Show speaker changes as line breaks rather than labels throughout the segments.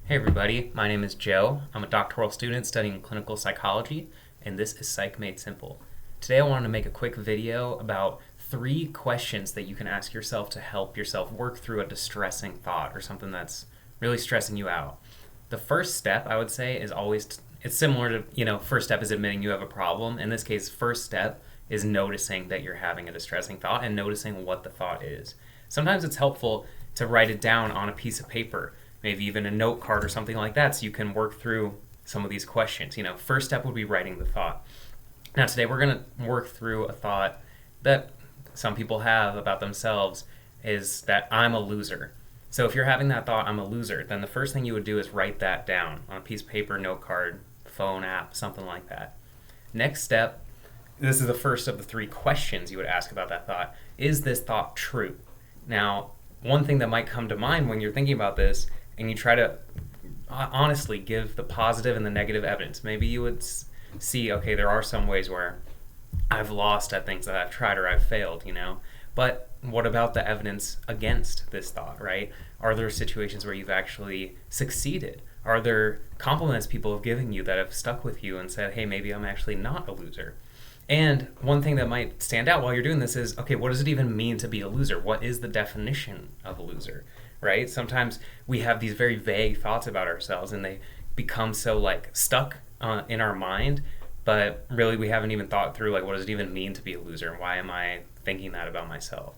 Hey everybody, my name is Joe. I'm a doctoral student studying clinical psychology, and this is Psych Made Simple. Today I wanted to make a quick video about 3 questions that you can ask yourself to help yourself work through a distressing thought or something that's really stressing you out. The first step, I would say, is always, it's similar to, first step is admitting you have a problem. In this case, first step is noticing that you're having a distressing thought and noticing what the thought is. Sometimes it's helpful to write it down on a piece of paper, maybe even a note card or something like that, so you can work through some of these questions. First step would be writing the thought. Now today we're going to work through a thought that some people have about themselves, is that I'm a loser. So if you're having that thought, I'm a loser, then the first thing you would do is write that down on a piece of paper, note card, phone app, something like that. Next step, this is the first of the 3 questions you would ask about that thought. Is this thought true? Now, one thing that might come to mind when you're thinking about this, and you try to honestly give the positive and the negative evidence. Maybe you would see, okay, there are some ways where I've lost at things that I've tried or I've failed, But what about the evidence against this thought, right? Are there situations where you've actually succeeded? Are there compliments people have given you that have stuck with you and said, hey, maybe I'm actually not a loser? And one thing that might stand out while you're doing this is, okay, what does it even mean to be a loser? What is the definition of a loser, right? Sometimes we have these very vague thoughts about ourselves and they become so stuck in our mind, but really we haven't even thought through what does it even mean to be a loser and why am I thinking that about myself?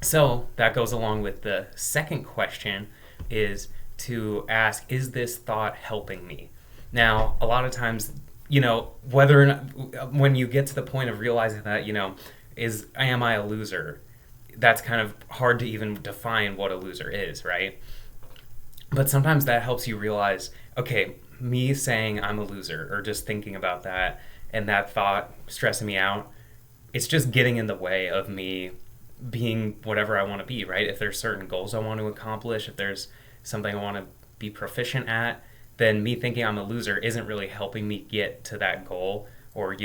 So that goes along with the second question, is to ask, is this thought helping me? Now, a lot of times, whether or not, when you get to the point of realizing that, am I a loser? That's kind of hard to even define what a loser is, right? But sometimes that helps you realize, okay, me saying I'm a loser or just thinking about that and that thought stressing me out, it's just getting in the way of me being whatever I want to be, right? If there's certain goals I want to accomplish, if there's something I want to be proficient at, then me thinking I'm a loser isn't really helping me get to that goal or,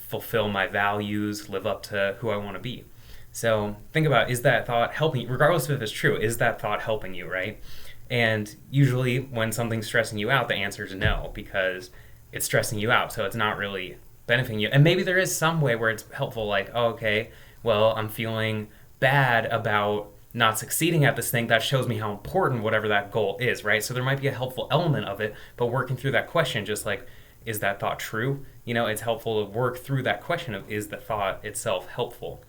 fulfill my values, live up to who I want to be. So think about, is that thought helping you? Regardless if it's true, is that thought helping you, right? And usually when something's stressing you out, the answer is no, because it's stressing you out, so it's not really benefiting you. And maybe there is some way where it's helpful, okay, well, I'm feeling bad about not succeeding at this thing. That shows me how important whatever that goal is, right? So there might be a helpful element of it, but working through that question, just is that thought true? It's helpful to work through that question of, is the thought itself helpful?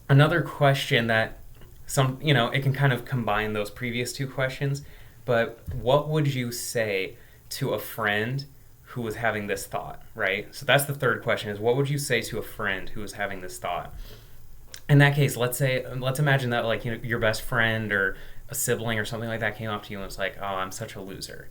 Another question that it can kind of combine those previous 2 questions, but what would you say to a friend who was having this thought, right? So that's the third question, is what would you say to a friend who was having this thought? In that case, let's imagine that your best friend or a sibling or something like that came up to you and was like, oh, I'm such a loser,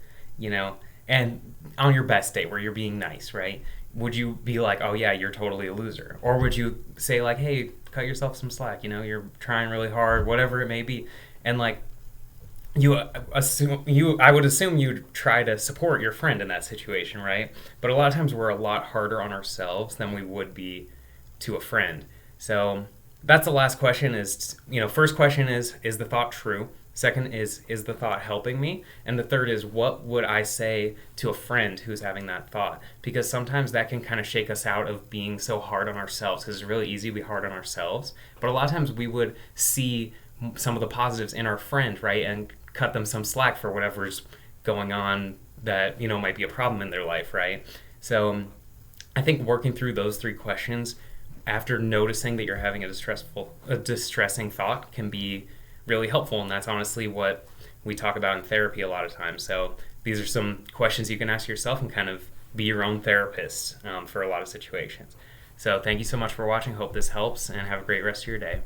and on your best day where you're being nice, right? Would you be like, oh yeah, you're totally a loser? Or would you say hey, cut yourself some slack, you're trying really hard, whatever it may be. And I would assume you'd try to support your friend in that situation, right? But a lot of times we're a lot harder on ourselves than we would be to a friend. So that's the last question is, first question is the thought true? Second is the thought helping me? And the third is, what would I say to a friend who's having that thought? Because sometimes that can kind of shake us out of being so hard on ourselves, because it's really easy to be hard on ourselves. But a lot of times we would see some of the positives in our friend, right? And cut them some slack for whatever's going on that, might be a problem in their life, right? So I think working through those 3 questions after noticing that you're having a distressing thought can be really helpful, and that's honestly what we talk about in therapy a lot of times. So these are some questions you can ask yourself and kind of be your own therapist for a lot of situations. So thank you so much for watching. Hope this helps, and have a great rest of your day.